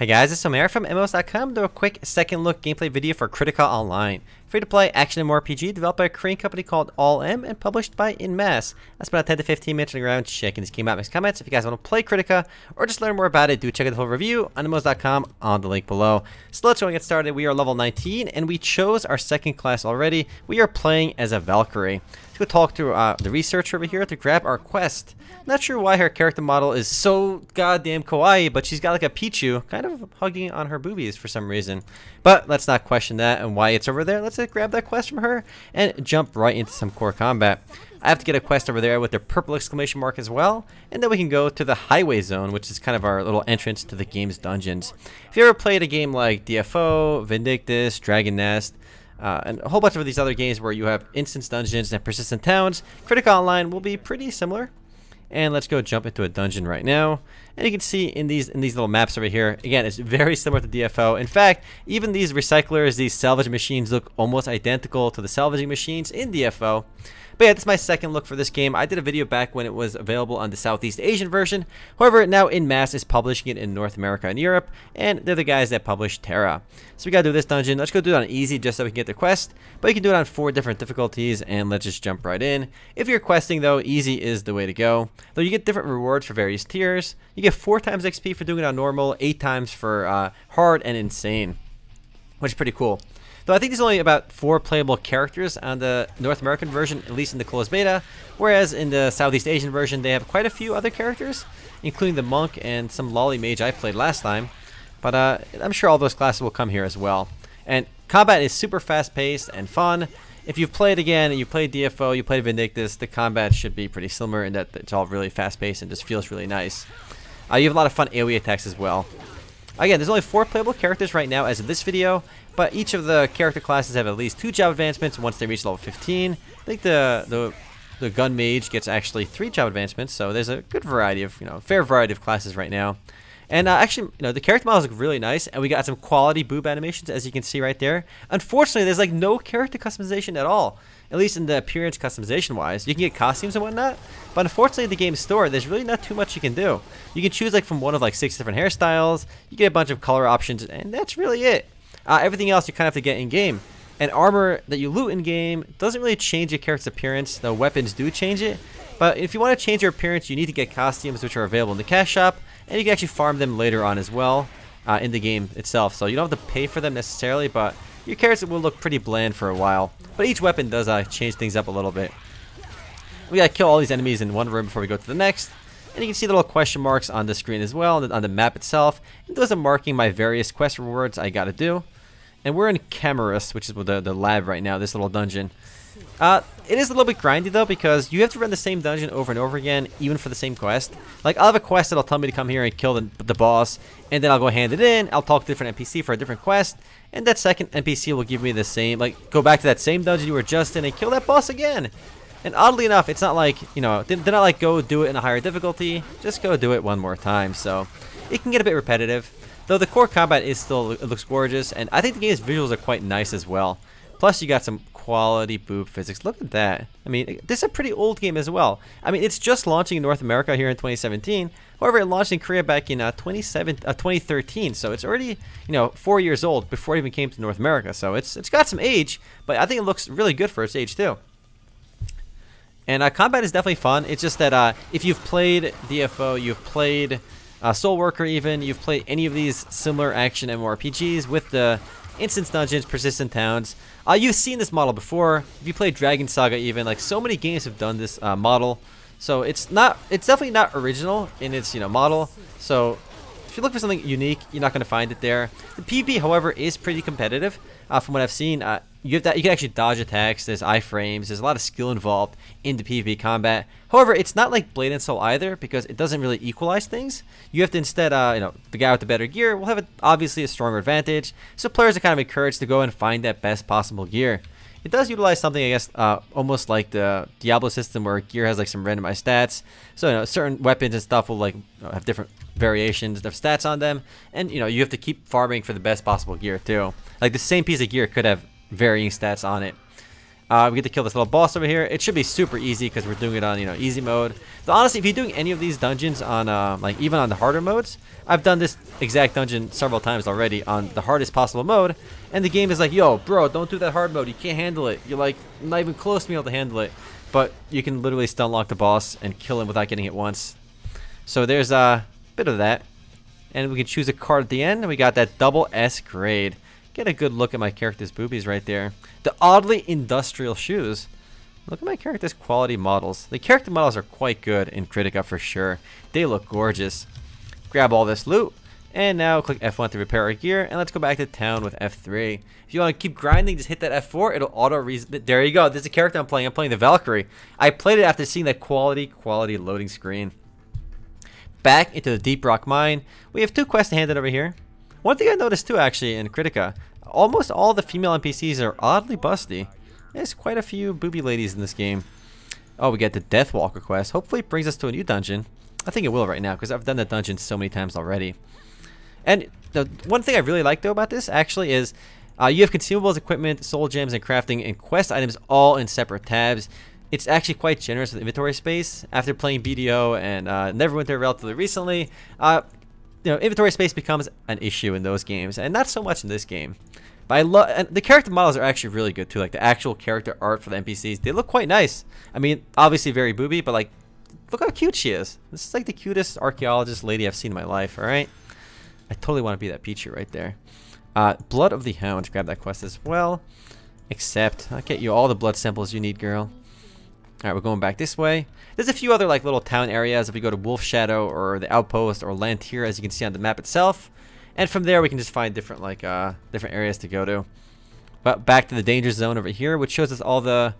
Hey guys, it's Omer from MMOs.com. Do a quick second look gameplay video for Kritika Online. Free-to-play action MMORPG developed by a Korean company called Allm and published by EnMasse. I spent about 10 to 15 minutes on the ground checking this game out. Makes comments. If you guys want to play Kritika or just learn more about it, do check out the full review on MMOs.com on the link below. So let's go and get started. We are level 19 and we chose our second class already. We are playing as a Valkyrie. Let's go talk to the researcher over here to grab our quest. Not sure why her character model is so goddamn kawaii, but she's got like a Pichu kind of hugging on her boobies for some reason. But let's not question that and why it's over there. Let's grab that quest from her and jump right into some core combat. I have to get a quest over there with the purple exclamation mark as well, and then we can go to the highway zone, which is kind of our little entrance to the game's dungeons. If you ever played a game like DFO, Vindictus, Dragon Nest, and a whole bunch of these other games where you have instance dungeons and persistent towns, Kritika Online will be pretty similar. And let's go jump into a dungeon right now. And you can see in these little maps over here, again, it's very similar to DFO. In fact, even these recyclers, these salvage machines look almost identical to the salvaging machines in DFO. But yeah, this is my second look for this game. I did a video back when it was available on the Southeast Asian version. However, now EnMasse is publishing it in North America and Europe, and they're the guys that publish Terra. So we gotta do this dungeon. Let's go do it on easy just so we can get the quest. But you can do it on 4 different difficulties, and let's just jump right in. If you're questing though, easy is the way to go. Though you get different rewards for various tiers. You get 4 times XP for doing it on normal, 8 times for hard and insane, which is pretty cool. Though I think there's only about 4 playable characters on the North American version, at least in the closed beta, whereas in the Southeast Asian version they have quite a few other characters, including the monk and some lolly mage I played last time. But I'm sure all those classes will come here as well. And combat is super fast-paced and fun. If you've played again, you played DFO, you played Vindictus, the combat should be pretty similar in that it's all really fast-paced and just feels really nice. You have a lot of fun AoE attacks as well. Again, there's only 4 playable characters right now as of this video, but each of the character classes have at least 2 job advancements once they reach level 15. I think the gun mage gets actually 3 job advancements, so there's a good variety of, fair variety of classes right now. And actually, the character models look really nice, and we got some quality boob animations, as you can see right there. Unfortunately, there's like no character customization at all, at least in the appearance customization-wise. You can get costumes and whatnot, but unfortunately, in the game store, there's really not too much you can do. You can choose like from one of like 6 different hairstyles. You get a bunch of color options, and that's really it. Everything else you kind of have to get in-game. And armor that you loot in-game doesn't really change your character's appearance, though weapons do change it. But if you want to change your appearance, you need to get costumes, which are available in the cash shop, and you can actually farm them later on as well in the game itself. So you don't have to pay for them necessarily, but your character will look pretty bland for a while. But each weapon does change things up a little bit. We gotta kill all these enemies in one room before we go to the next. And you can see the little question marks on the screen as well, on the map itself. And those are marking my various quest rewards I gotta do. And we're in Camarus, which is the lab right now, this little dungeon. It is a little bit grindy though, because you have to run the same dungeon over and over again, even for the same quest. Like, I'll have a quest that'll tell me to come here and kill the boss, and then I'll go hand it in, I'll talk to a different NPC for a different quest, and that second NPC will give me the same, like, go back to that same dungeon you were just in and kill that boss again. And oddly enough, it's not like, they're not like, go do it in a higher difficulty, just go do it one more time, so it can get a bit repetitive. Though the core combat is still, it looks gorgeous, and I think the game's visuals are quite nice as well. Plus, you got some quality boob physics. Look at that. I mean, this is a pretty old game as well. I mean, it's just launching in North America here in 2017. However, it launched in Korea back in 2013, so it's already, 4 years old before it even came to North America. So it's got some age, but I think it looks really good for its age too. And combat is definitely fun. It's just that if you've played DFO, you've played Soul Worker even, you've played any of these similar action MMORPGs with the instance dungeons, persistent towns, you've seen this model before. If you played Dragon Saga even, like so many games have done this model. So it's definitely not original in its model. So if you look for something unique, you're not going to find it there. The PvP, however, is pretty competitive. From what I've seen, you can actually dodge attacks. There's iframes. There's a lot of skill involved in the PvP combat. However, it's not like Blade and Soul either, because it doesn't really equalize things. You have to instead, the guy with the better gear will have obviously a stronger advantage. So players are kind of encouraged to go and find that best possible gear. It does utilize something, I guess, almost like the Diablo system, where gear has like some randomized stats. So certain weapons and stuff will like have different variations of stats on them, and you have to keep farming for the best possible gear too. Like the same piece of gear could have varying stats on it. We get to kill this little boss over here. It should be super easy because we're doing it on, easy mode. So honestly, if you're doing any of these dungeons on, like even on the harder modes, I've done this exact dungeon several times already on the hardest possible mode, and the game is like, yo, bro, don't do that hard mode. You can't handle it. You're like not even close to being able to handle it. But you can literally stun lock the boss and kill him without getting hit once. So there's a bit of that, and we can choose a card at the end. And we got that double S grade. Get a good look at my character's boobies right there. The oddly industrial shoes. Look at my character's quality models. The character models are quite good in Kritika for sure. They look gorgeous. Grab all this loot. And now click F1 to repair our gear. And let's go back to town with F3. If you want to keep grinding, just hit that F4. It'll auto there you go. This is the character I'm playing. I'm playing the Valkyrie. I played it after seeing that quality loading screen. Back into the Deep Rock Mine. We have 2 quests handed over here. One thing I noticed too actually in Kritika, almost all the female NPCs are oddly busty. There's quite a few booby ladies in this game. Oh, we get the Deathwalker quest. Hopefully it brings us to a new dungeon. I think it will right now because I've done that dungeon so many times already. And the one thing I really like though about this actually is you have consumables, equipment, soul gems, and crafting and quest items all in separate tabs. It's actually quite generous with inventory space. After playing BDO and Neverwinter relatively recently, inventory space becomes an issue in those games, and not so much in this game. But I love, and the character models are actually really good too. Like the actual character art for the NPCs, they look quite nice. I mean, obviously very booby, but like, look how cute she is. This is like the cutest archaeologist lady I've seen in my life. All right, I totally want to be that Peachy right there. Blood of the Hound, grab that quest as well. Except, I'll get you all the blood samples you need, girl. Alright, we're going back this way. There's a few other like little town areas if we go to Wolf Shadow or the Outpost or Lantier, as you can see on the map itself. And from there we can just find different different areas to go to. But back to the danger zone over here, which shows us all the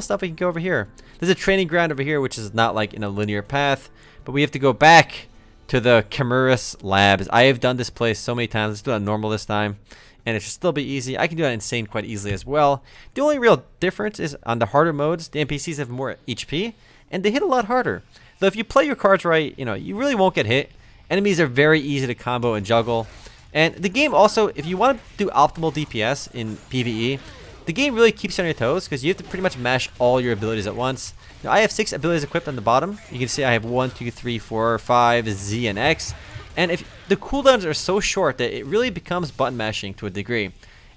stuff we can go over here. There's a training ground over here, which is not like in a linear path, but we have to go back to the Chimeras Labs. I have done this place so many times. Let's do it on normal this time. And it should still be easy. I can do that insane quite easily as well. The only real difference is on the harder modes, the NPCs have more HP, and they hit a lot harder. Though if you play your cards right, you really won't get hit. Enemies are very easy to combo and juggle. And the game also, if you want to do optimal DPS in PvE, the game really keeps you on your toes because you have to pretty much mash all your abilities at once. Now, I have 6 abilities equipped on the bottom. You can see I have 1, 2, 3, 4, 5, Z, and X. And if the cooldowns are so short that it really becomes button mashing to a degree.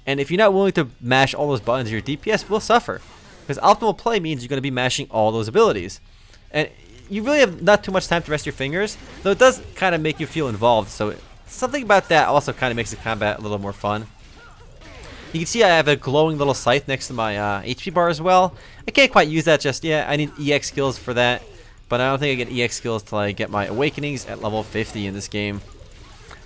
And if you're not willing to mash all those buttons, your DPS will suffer. Because optimal play means you're going to be mashing all those abilities. And you really have not too much time to rest your fingers, though it does kind of make you feel involved. So something about that also kind of makes the combat a little more fun. You can see I have a glowing little scythe next to my HP bar as well. I can't quite use that just yet. I need EX skills for that. But I don't think I get EX skills till I get my awakenings at level 50 in this game.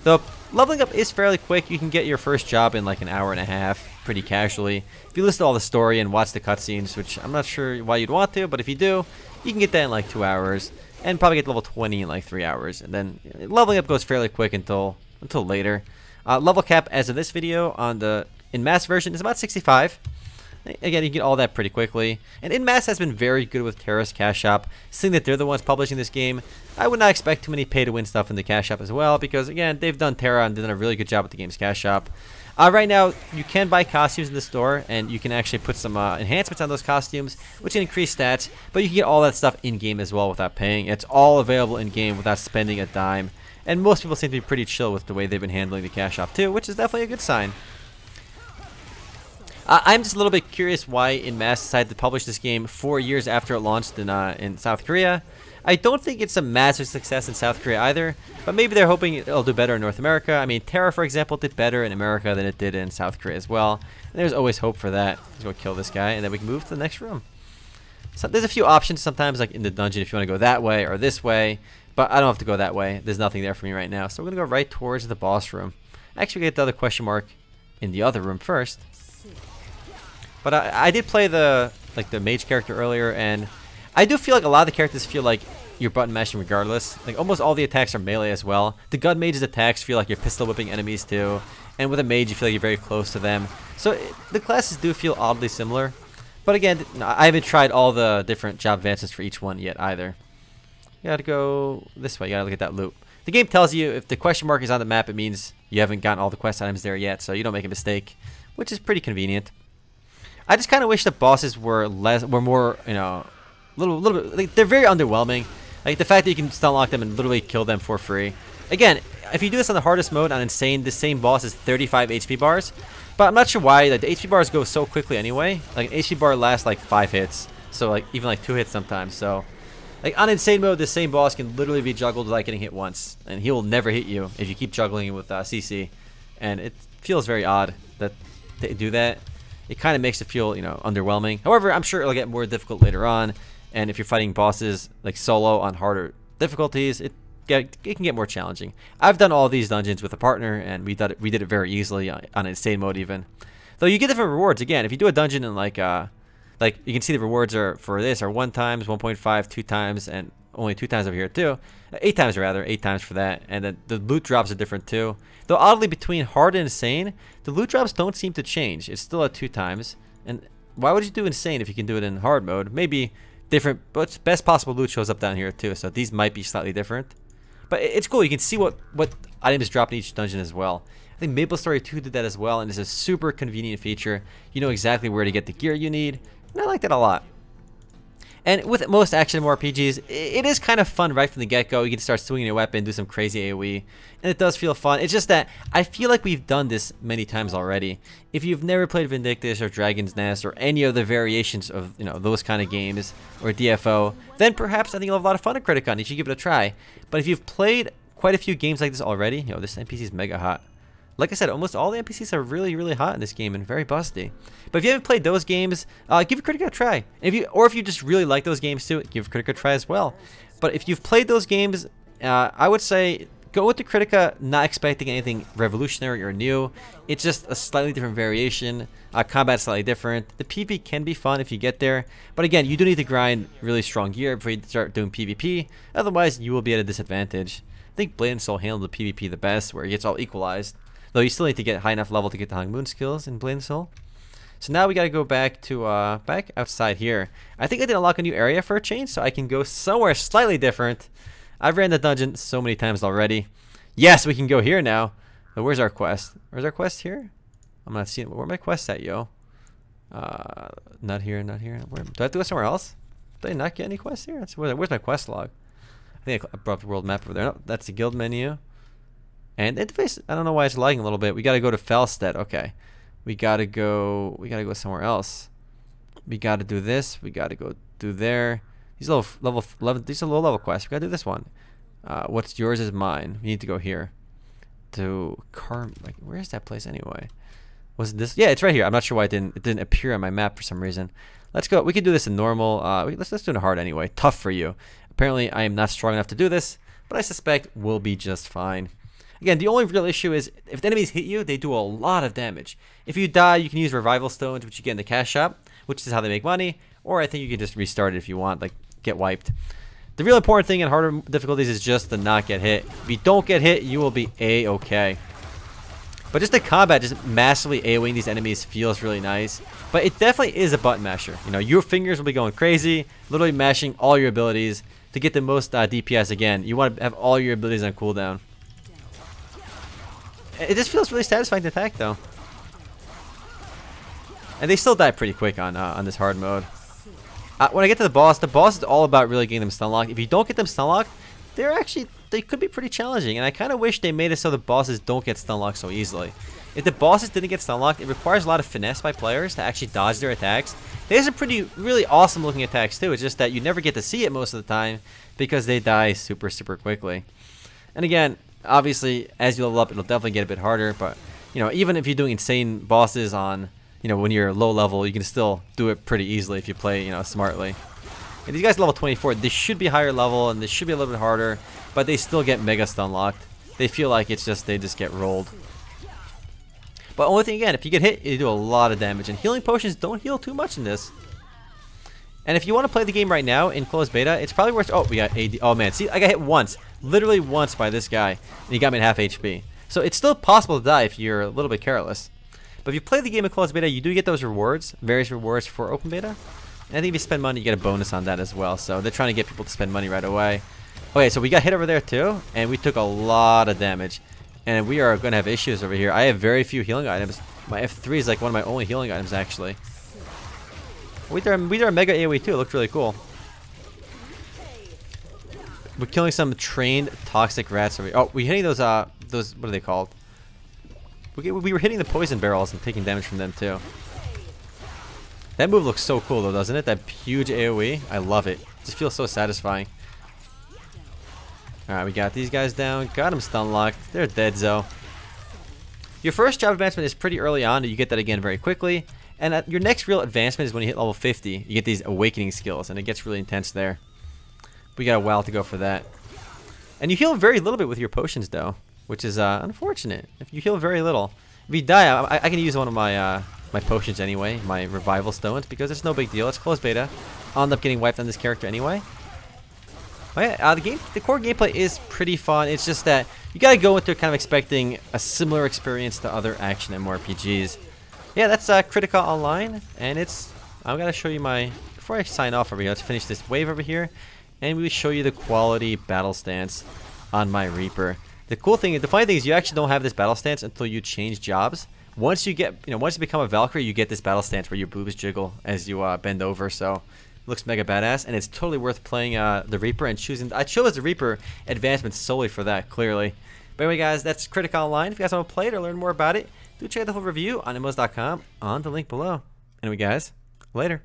Though leveling up is fairly quick. You can get your first job in like an hour and a half pretty casually. If you listen to all the story and watch the cutscenes, which I'm not sure why you'd want to, but if you do, you can get that in like 2 hours. And probably get to level 20 in like 3 hours. And then leveling up goes fairly quick until later. Level cap as of this video on the EnMasse version is about 65. Again, you get all that pretty quickly. And EnMasse has been very good with Terra's Cash Shop. Seeing that they're the ones publishing this game, I would not expect too many pay-to-win stuff in the Cash Shop as well, because again, they've done Terra and done a really good job with the game's Cash Shop. Right now, you can buy costumes in the store, and you can actually put some enhancements on those costumes, which can increase stats, but you can get all that stuff in-game as well without paying. It's all available in-game without spending a dime. And most people seem to be pretty chill with the way they've been handling the Cash Shop too, which is definitely a good sign. I'm just a little bit curious why EnMasse decided to publish this game 4 years after it launched in South Korea. I don't think it's a massive success in South Korea either, but maybe they're hoping it'll do better in North America. I mean, Terra, for example, did better in America than it did in South Korea as well. And there's always hope for that. Let's go kill this guy, and then we can move to the next room. So there's a few options sometimes, like in the dungeon, if you want to go that way or this way, but I don't have to go that way. There's nothing there for me right now, so we're going to go right towards the boss room. Actually, we get the other question mark in the other room first. But I did play the mage character earlier, and I do feel like a lot of the characters feel like you're button mashing regardless. Like almost all the attacks are melee as well. The gun mage's attacks feel like you're pistol whipping enemies too, and with a mage you feel like you're very close to them. So the classes do feel oddly similar. But again, I haven't tried all the different job advances for each one yet either. You gotta go this way. You gotta look at that loop. The game tells you if the question mark is on the map, it means you haven't gotten all the quest items there yet, so you don't make a mistake, which is pretty convenient. I just kind of wish the bosses were more, you know, little bit. Like, they're very underwhelming. Like the fact that you can stun lock them and literally kill them for free. Again, if you do this on the hardest mode on Insane, the same boss is 35 HP bars. But I'm not sure why. Like, the HP bars go so quickly anyway. Like an HP bar lasts like 5 hits, so like even like 2 hits sometimes. So like on Insane mode, the same boss can literally be juggled without getting hit once, and he will never hit you if you keep juggling with CC. And it feels very odd that they do that. It kind of makes it feel, you know, underwhelming. However, I'm sure it'll get more difficult later on. And if you're fighting bosses like solo on harder difficulties, it can get more challenging. I've done all these dungeons with a partner, and we did it very easily on Insane mode even. Though you get different rewards. Again, if you do a dungeon and like you can see the rewards are for this are 1 times, 1.5, 2 times, and only 2 times over here too. 8 times rather, 8 times for that. And then the loot drops are different too. Though oddly, between hard and Insane, the loot drops don't seem to change. It's still at 2 times. And why would you do Insane if you can do it in hard mode? Maybe different, but best possible loot shows up down here too. So these might be slightly different. But it's cool. You can see what items drop in each dungeon as well. I think Maple Story 2 did that as well, and it's a super convenient feature. You know exactly where to get the gear you need, and I like that a lot. And with most action MMORPGs, it is kind of fun right from the get-go. You can start swinging your weapon, do some crazy AoE, and it does feel fun. It's just that I feel like we've done this many times already. If you've never played Vindictus or Dragon's Nest or any of the variations of, you know, those kind of games or DFO, then perhaps I think you'll have a lot of fun at Kritika and you should give it a try. But if you've played quite a few games like this already, you know, this NPC is mega hot. Like I said, almost all the NPCs are really, really hot in this game and very busty. But if you haven't played those games, give Kritika a try. And if you just really like those games too, give Kritika a try as well. But if you've played those games, I would say go into Kritika not expecting anything revolutionary or new. It's just a slightly different variation. Combat's slightly different. The PvP can be fun if you get there. But again, you do need to grind really strong gear before you start doing PvP. Otherwise, you will be at a disadvantage. I think Blade and Soul handled the PvP the best, where it gets all equalized. Though you still need to get high enough level to get the Hung Moon skills in Blade and Soul. So now we gotta go back to back outside here. I think I did unlock a new area for a change, so I can go somewhere slightly different. I've ran the dungeon so many times already. Yes, we can go here now. But where's our quest? Where's our quest here? I'm not seeing. Where are my quests at, yo? Not here, not here. Where, do I have to go somewhere else? Did I not get any quests here? Where's my quest log? I think I brought up the world map over there. No, that's the guild menu. And interface, I don't know why it's lagging a little bit. We gotta go to Felstead. Okay. We gotta go somewhere else. We gotta do this. We gotta go do there. These are level 11. These are low level quests. We gotta do this one. What's yours is mine. We need to go here. To like, where is that place anyway? Was it this? Yeah, it's right here. I'm not sure why it didn't appear on my map for some reason. Let's go. We can do this in normal. Let's do it in hard anyway. Tough for you. Apparently, I am not strong enough to do this, but I suspect we'll be just fine. Again, the only real issue is if the enemies hit you, they do a lot of damage. If you die, you can use revival stones, which you get in the cash shop, which is how they make money. Or I think you can just restart it if you want, like get wiped. The real important thing in harder difficulties is just to not get hit. If you don't get hit, you will be A-okay. But just the combat, just massively AoEing these enemies feels really nice. But it definitely is a button masher. You know, your fingers will be going crazy, literally mashing all your abilities to get the most DPS again. You want to have all your abilities on cooldown. It just feels really satisfying to attack though. And they still die pretty quick on this hard mode. When I get to the boss is all about really getting them stun locked. If you don't get them stun locked, they could be pretty challenging. And I kind of wish they made it so the bosses don't get stun locked so easily. If the bosses didn't get stun locked, it requires a lot of finesse by players to actually dodge their attacks. They have some really awesome looking attacks too. It's just that you never get to see it most of the time because they die super quickly. And again, obviously, as you level up, it'll definitely get a bit harder. But you know, even if you're doing insane bosses on, you know, when you're low level, you can still do it pretty easily if you play, you know, smartly. And these guys level 24. They should be higher level and they should be a little bit harder, but they still get mega stun locked. They feel like they just get rolled. But only thing again, if you get hit, you do a lot of damage. And healing potions don't heal too much in this. And if you want to play the game right now in closed beta, it's probably worth. Oh, we got AD. Oh man, see, I got hit once, literally once by this guy, and he got me at half HP. So it's still possible to die if you're a little bit careless. But if you play the game in closed beta, you do get those rewards, various rewards for open beta. And I think if you spend money, you get a bonus on that as well. So they're trying to get people to spend money right away. Okay, so we got hit over there too, and we took a lot of damage. And we are going to have issues over here. I have very few healing items. My F3 is like one of my only healing items, actually. We did our mega AoE too. It looked really cool. We're killing some trained toxic rats over here. Oh, we're hitting those what are they called? We were hitting the poison barrels and taking damage from them too. That move looks so cool though, doesn't it? That huge AoE. I love it. It just feels so satisfying. Alright, we got these guys down. Got them stun locked. They're dead, though. Your first job advancement is pretty early on, and you get that again very quickly. And your next real advancement is when you hit level 50. You get these awakening skills, and it gets really intense there. We got a while to go for that. And you heal very little bit with your potions, though, which is unfortunate. If you heal very little. If you die, I can use one of my my potions anyway, my revival stones, because it's no big deal. It's closed beta. I'll end up getting wiped on this character anyway. Oh yeah, the core gameplay is pretty fun. It's just that you gotta go into it kind of expecting a similar experience to other action MMORPGs. Yeah, that's Kritika Online, and I'm gonna show you before I sign off over here. Let's finish this wave over here, and we will show you the quality battle stance on my Reaper. The funny thing is, you actually don't have this battle stance until you change jobs. Once you become a Valkyrie, you get this battle stance where your boobs jiggle as you bend over. So. Looks mega badass, and it's totally worth playing the Reaper and choosing. I chose the Reaper advancement solely for that, clearly. But anyway, guys, that's Kritika Online. If you guys want to play it or learn more about it, do check out the full review on MMOs.com on the link below. Anyway, guys, later.